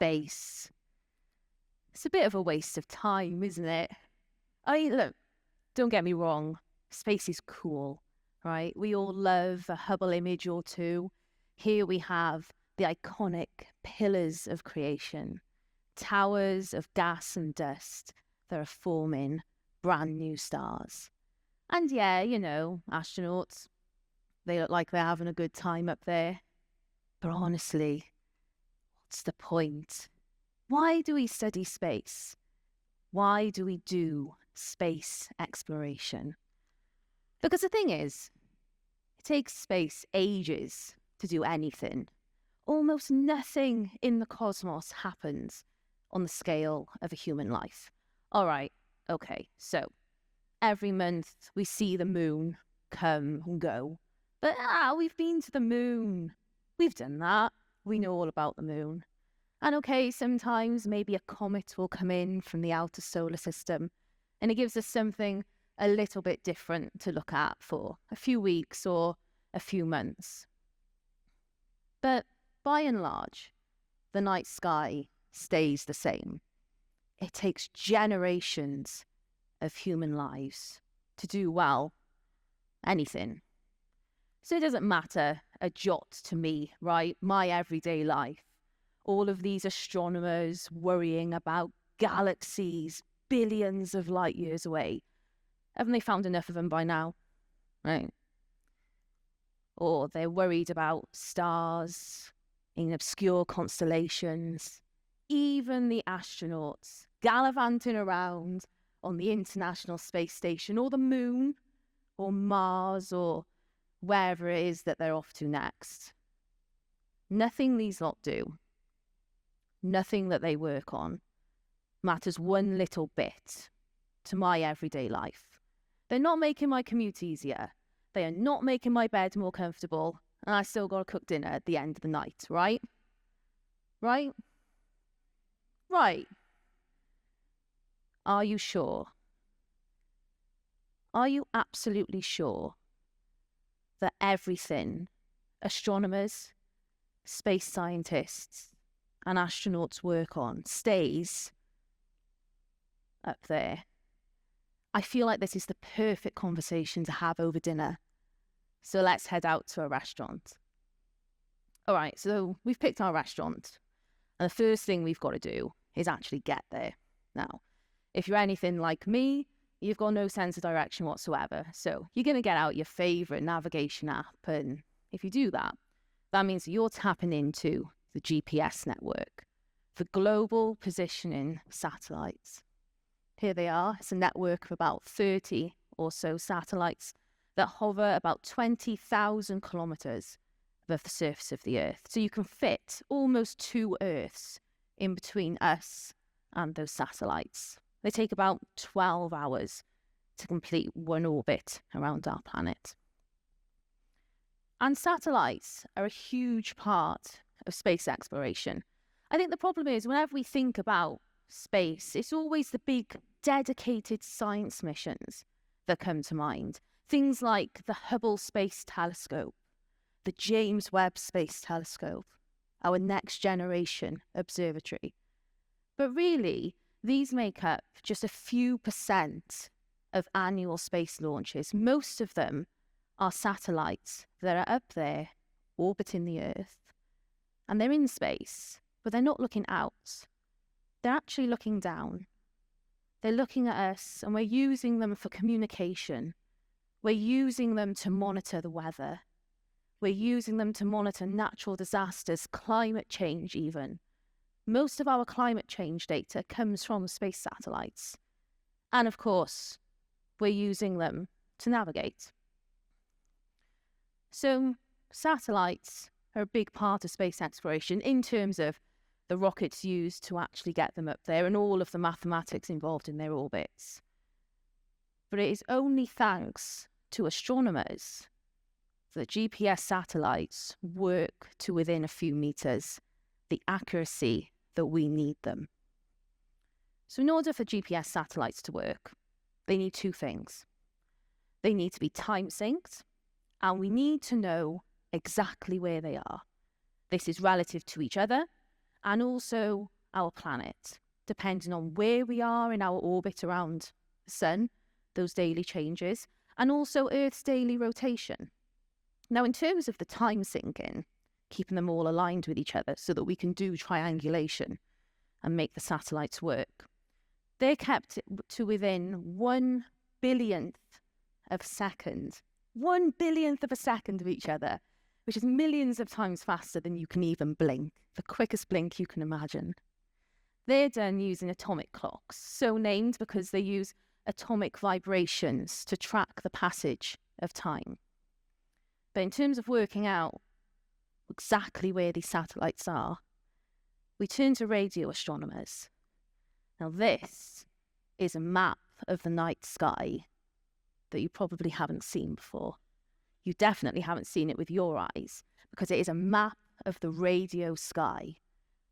space. It's a bit of a waste of time, isn't it? Look, don't get me wrong. Space is cool, right? We all love a Hubble image or two. Here we have the iconic pillars of creation, towers of gas and dust that are forming brand new stars. And yeah, astronauts, they look like they're having a good time up there. But honestly, what's the point? Why do we study space? Why do we do space exploration? Because the thing is, it takes space ages to do anything. Almost nothing in the cosmos happens on the scale of a human life. All right, okay, so every month we see the moon come and go. But we've been to the moon. We've done that. We know all about the moon. And okay, sometimes maybe a comet will come in from the outer solar system, and it gives us something a little bit different to look at for a few weeks or a few months. But by and large, the night sky stays the same. It takes generations of human lives to do, well, anything. So it doesn't matter a jot to me, right? My everyday life. All of these astronomers worrying about galaxies billions of light years away. Haven't they found enough of them by now? Right. Or they're worried about stars in obscure constellations. Even the astronauts gallivanting around on the International Space Station or the moon or Mars or wherever it is that they're off to next. Nothing these lot do, nothing that they work on matters one little bit to my everyday life. They're not making my commute easier. They are not making my bed more comfortable. And I still got to cook dinner at the end of the night, right? Right? Right. Are you sure? Are you absolutely sure that everything astronomers, space scientists, and astronauts work on stays up there? I feel like this is the perfect conversation to have over dinner. So let's head out to a restaurant. All right, so we've picked our restaurant. And the first thing we've got to do is actually get there. Now, if you're anything like me, you've got no sense of direction whatsoever. So you're going to get out your favorite navigation app. And if you do that, that means you're tapping into the GPS network, the global positioning satellites. Here they are. It's a network of about 30 or so satellites that hover about 20,000 kilometers above the surface of the Earth. So you can fit almost 2 Earths in between us and those satellites. They take about 12 hours to complete one orbit around our planet. And satellites are a huge part of space exploration. I think the problem is whenever we think about space, it's always the big dedicated science missions that come to mind. Things like the Hubble Space Telescope, the James Webb Space Telescope, our next generation observatory. But really, these make up just a few % of annual space launches. Most of them are satellites that are up there orbiting the Earth. And they're in space, but they're not looking out. They're actually looking down. They're looking at us, and we're using them for communication. We're using them to monitor the weather. We're using them to monitor natural disasters, climate change even. Most of our climate change data comes from space satellites. And of course, we're using them to navigate. So satellites are a big part of space exploration in terms of the rockets used to actually get them up there and all of the mathematics involved in their orbits. But it is only thanks to astronomers that GPS satellites work to within a few meters, the accuracy that we need them. So in order for GPS satellites to work, they need 2 things. They need to be time synced, and we need to know exactly where they are. This is relative to each other, and also our planet, depending on where we are in our orbit around the sun, those daily changes, and also Earth's daily rotation. Now, in terms of the time sinking, keeping them all aligned with each other so that we can do triangulation and make the satellites work, they're kept to within 1 billionth of a second. 1 billionth of a second of each other, which is millions of times faster than you can even blink, the quickest blink you can imagine. They're done using atomic clocks, so named because they use atomic vibrations to track the passage of time. But in terms of working out exactly where these satellites are, we turn to radio astronomers. Now, this is a map of the night sky that you probably haven't seen before. You definitely haven't seen it with your eyes, because it is a map of the radio sky.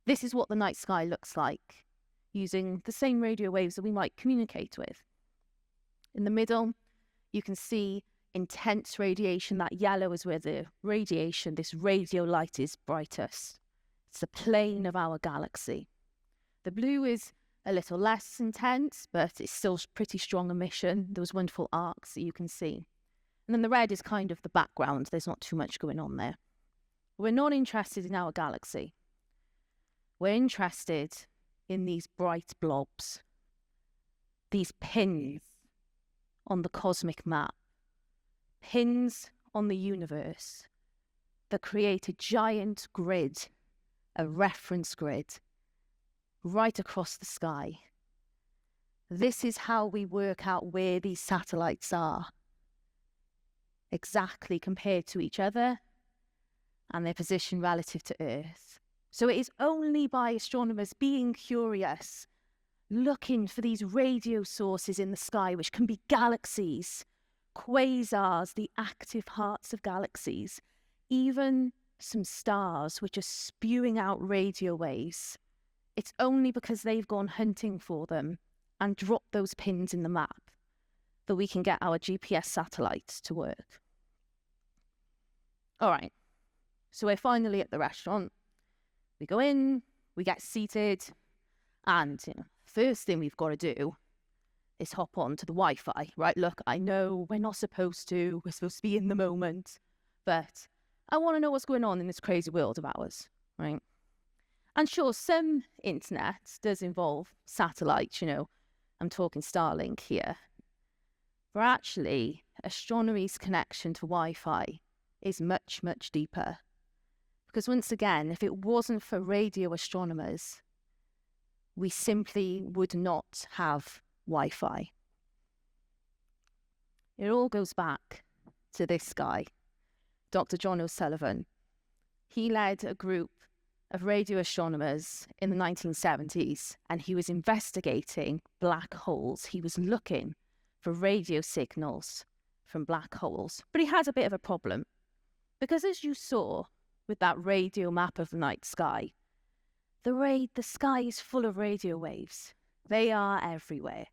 This is what the night sky looks like, using the same radio waves that we might communicate with. In the middle, you can see intense radiation. That yellow is where the radiation, this radio light, is brightest. It's the plane of our galaxy. The blue is a little less intense, but it's still pretty strong emission. Those wonderful arcs that you can see. And then the red is kind of the background. There's not too much going on there. We're not interested in our galaxy. We're interested in these bright blobs, these pins on the cosmic map, pins on the universe that create a giant grid, a reference grid, right across the sky. This is how we work out where these satellites are, exactly compared to each other and their position relative to Earth. So it is only by astronomers being curious, looking for these radio sources in the sky, which can be galaxies, quasars, the active hearts of galaxies, even some stars which are spewing out radio waves. It's only because they've gone hunting for them and dropped those pins in the map that we can get our GPS satellites to work. All right, so we're finally at the restaurant. We go in, we get seated, and first thing we've got to do is hop on to the Wi-Fi, right? Look, I know we're not supposed to, we're supposed to be in the moment, but I want to know what's going on in this crazy world of ours, right? And sure, some internet does involve satellites, I'm talking Starlink here. But actually, astronomy's connection to Wi-Fi is much, much deeper. Because once again, if it wasn't for radio astronomers, we simply would not have Wi-Fi. It all goes back to this guy, Dr. John O'Sullivan. He led a group of radio astronomers in the 1970s, and he was investigating black holes. He was looking for radio signals from black holes. But he had a bit of a problem, because as you saw with that radio map of the night sky, the sky is full of radio waves. They are everywhere.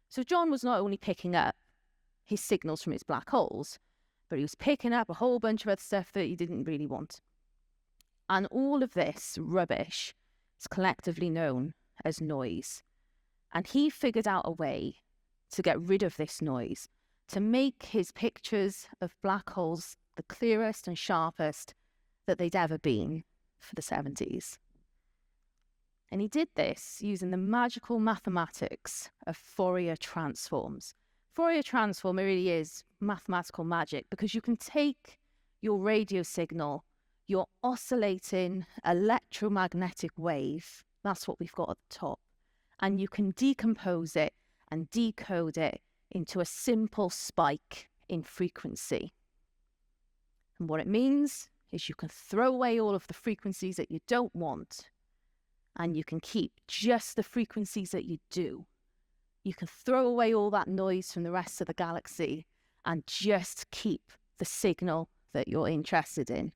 So John was not only picking up his signals from his black holes, but he was picking up a whole bunch of other stuff that he didn't really want. And all of this rubbish is collectively known as noise. And he figured out a way to get rid of this noise, to make his pictures of black holes the clearest and sharpest that they'd ever been for the 70s. And he did this using the magical mathematics of Fourier transforms. Fourier transform really is mathematical magic, because you can take your radio signal, your oscillating electromagnetic wave, that's what we've got at the top, and you can decompose it and decode it into a simple spike in frequency. And what it means is you can throw away all of the frequencies that you don't want, and you can keep just the frequencies that you do. You can throw away all that noise from the rest of the galaxy and just keep the signal that you're interested in.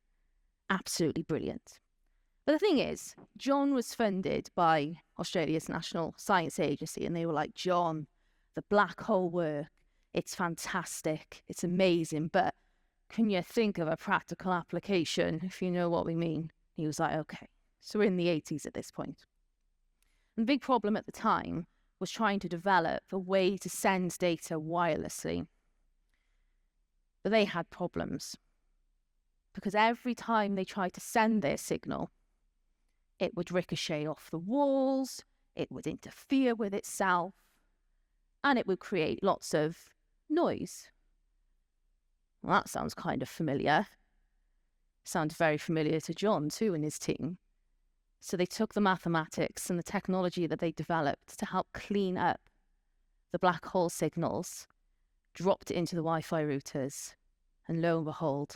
Absolutely brilliant. But the thing is, John was funded by Australia's National Science Agency, and they were like, John, the black hole work, it's fantastic, it's amazing, but can you think of a practical application, if you know what we mean? He was like, okay. So we're in the 80s at this point. And the big problem at the time was trying to develop a way to send data wirelessly. But they had problems because every time they tried to send their signal, it would ricochet off the walls, it would interfere with itself, and it would create lots of noise. Well, that sounds kind of familiar. Sounds very familiar to John too and his team. So they took the mathematics and the technology that they developed to help clean up the black hole signals, dropped it into the Wi-Fi routers, and lo and behold,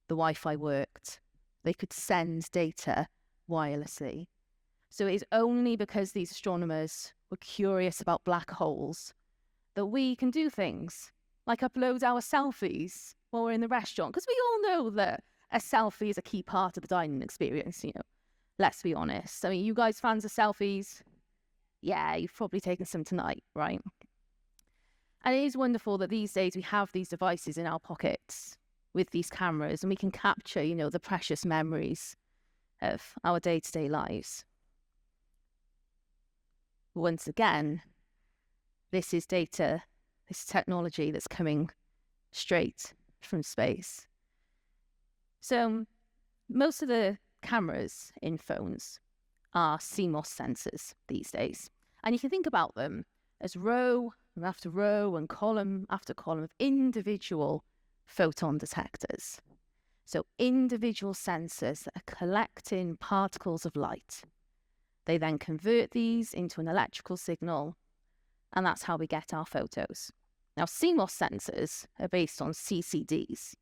the Wi-Fi worked. They could send data wirelessly. So it is only because these astronomers were curious about black holes that we can do things like upload our selfies while we're in the restaurant, because we all know that a selfie is a key part of the dining experience, you know. Let's be honest. I mean, you guys fans of selfies? Yeah, you've probably taken some tonight, right? And it is wonderful that these days we have these devices in our pockets with these cameras and we can capture, you know, the precious memories of our day-to-day lives. Once again, this is data, this technology that's coming straight from space. So most of the cameras in phones are CMOS sensors these days. And you can think about them as row after row and column after column of individual photon detectors. So individual sensors that are collecting particles of light. They then convert these into an electrical signal, and that's how we get our photos. Now, CMOS sensors are based on CCDs,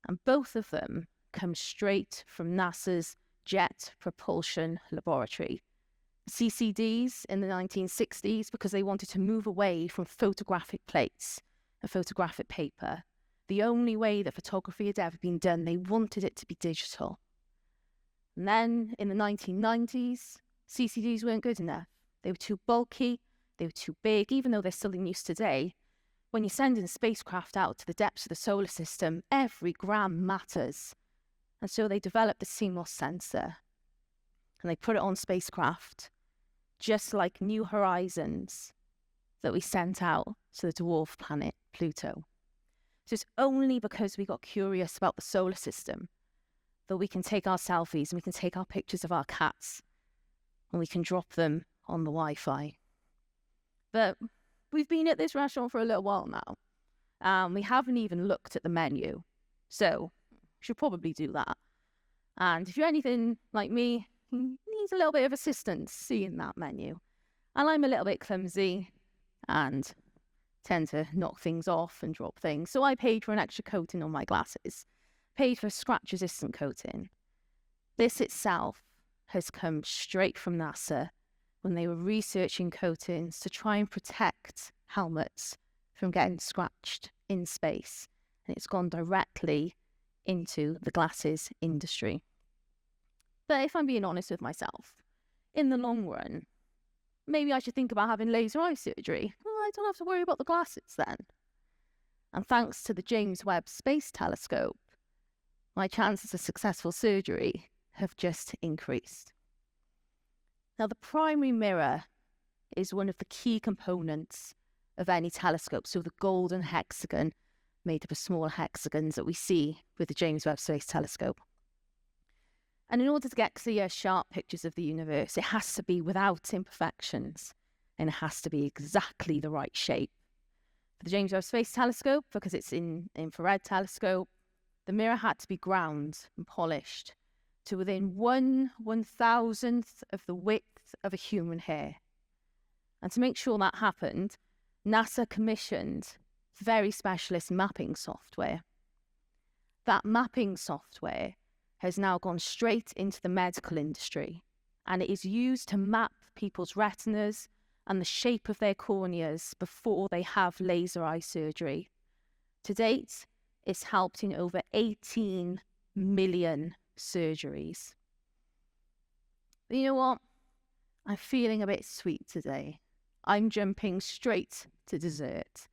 and both of them come straight from NASA's Jet Propulsion Laboratory. CCDs in the 1960s because they wanted to move away from photographic plates and photographic paper. The only way that photography had ever been done, they wanted it to be digital. And then in the 1990s, CCDs weren't good enough. They were too bulky, they were too big, even though they're still in use today. When you're sending a spacecraft out to the depths of the solar system, every gram matters. And so they developed the CMOS sensor and they put it on spacecraft, just like New Horizons that we sent out to the dwarf planet Pluto. So it's only because we got curious about the solar system that we can take our selfies and we can take our pictures of our cats and we can drop them on the Wi-Fi. But we've been at this restaurant for a little while now. We haven't even looked at the menu. So we should probably do that. And if you're anything like me, needs a little bit of assistance seeing that menu. And I'm a little bit clumsy and tend to knock things off and drop things. So I paid for an extra coating on my glasses, paid for a scratch-resistant coating. This itself has come straight from NASA when they were researching coatings to try and protect helmets from getting scratched in space. And it's gone directly into the glasses industry. But if I'm being honest with myself, in the long run, maybe I should think about having laser eye surgery. Well, I don't have to worry about the glasses then. And thanks to the James Webb Space Telescope, my chances of successful surgery have just increased. Now, the primary mirror is one of the key components of any telescope. So the golden hexagon made up of small hexagons that we see with the James Webb Space Telescope. And in order to get clear, sharp pictures of the universe, it has to be without imperfections and it has to be exactly the right shape. For the James Webb Space Telescope, because it's an infrared telescope, the mirror had to be ground and polished to within 1/1000th of the width of a human hair. And to make sure that happened, NASA commissioned very specialist mapping software. That mapping software has now gone straight into the medical industry, and it is used to map people's retinas and the shape of their corneas before they have laser eye surgery. To date, it's helped in over 18 million surgeries. But you know what? I'm feeling a bit sweet today. I'm jumping straight to dessert.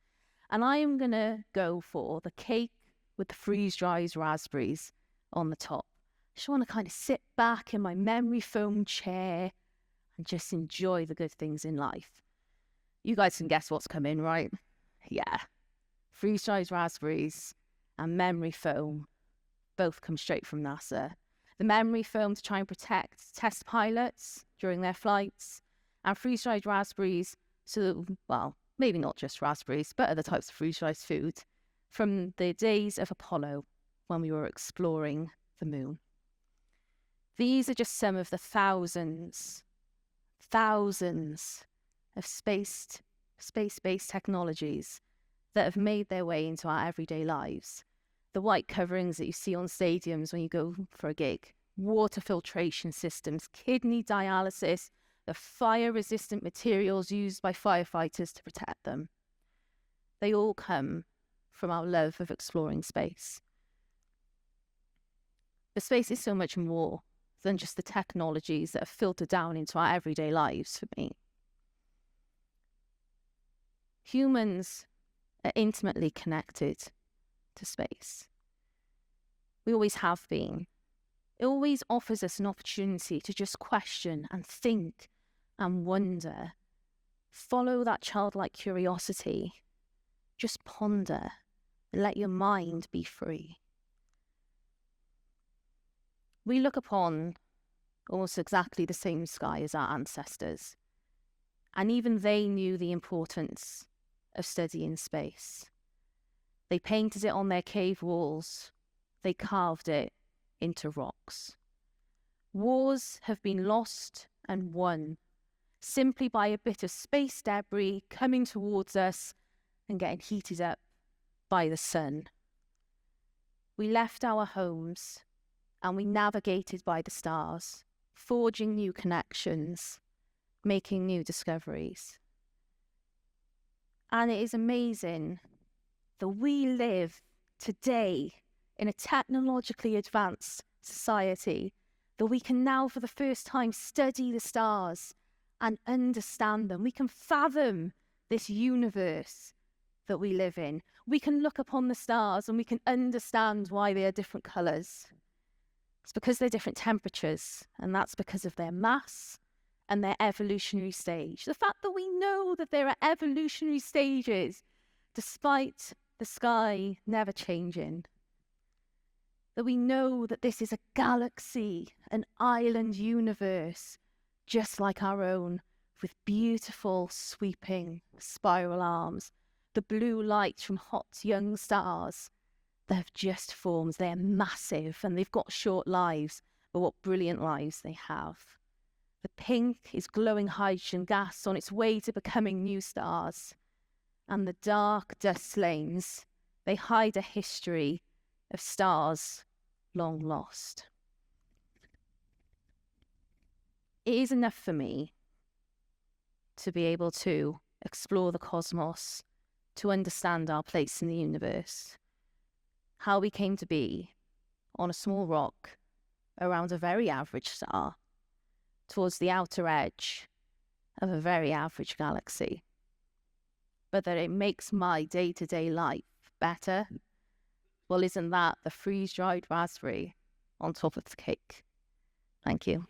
And I am going to go for the cake with the freeze-dried raspberries on the top. I just want to kind of sit back in my memory foam chair and just enjoy the good things in life. You guys can guess what's coming, right? Yeah. Freeze-dried raspberries and memory foam both come straight from NASA. The memory foam to try and protect test pilots during their flights, and freeze-dried raspberries, so, well, maybe not just raspberries, but other types of freeze-dried food from the days of Apollo when we were exploring the moon. These are just some of the thousands of space-based technologies that have made their way into our everyday lives. The white coverings that you see on stadiums when you go for a gig, water filtration systems, kidney dialysis, the fire-resistant materials used by firefighters to protect them. They all come from our love of exploring space. But space is so much more than just the technologies that have filtered down into our everyday lives for me. Humans are intimately connected to space. We always have been. It always offers us an opportunity to just question and think and wonder. Follow that childlike curiosity. Just ponder and let your mind be free. We look upon almost exactly the same sky as our ancestors, and even they knew the importance of studying space. They painted it on their cave walls. They carved it into rocks. Wars have been lost and won simply by a bit of space debris coming towards us and getting heated up by the sun. We left our homes and we navigated by the stars, forging new connections, making new discoveries. And it is amazing that we live today in a technologically advanced society, that we can now for the first time study the stars and understand them. We can fathom this universe that we live in. We can look upon the stars and we can understand why they are different colours. It's because they're different temperatures, and that's because of their mass and their evolutionary stage. The fact that we know that there are evolutionary stages despite the sky never changing. That we know that this is a galaxy, an island universe, just like our own, with beautiful sweeping spiral arms, the blue light from hot young stars that have just formed. They're massive and they've got short lives, but what brilliant lives they have. The pink is glowing hydrogen gas on its way to becoming new stars. And the dark dust lanes, they hide a history of stars long lost. It is enough for me to be able to explore the cosmos, to understand our place in the universe, how we came to be on a small rock around a very average star, towards the outer edge of a very average galaxy. But that it makes my day-to-day life better, well, isn't that the freeze-dried raspberry on top of the cake? Thank you.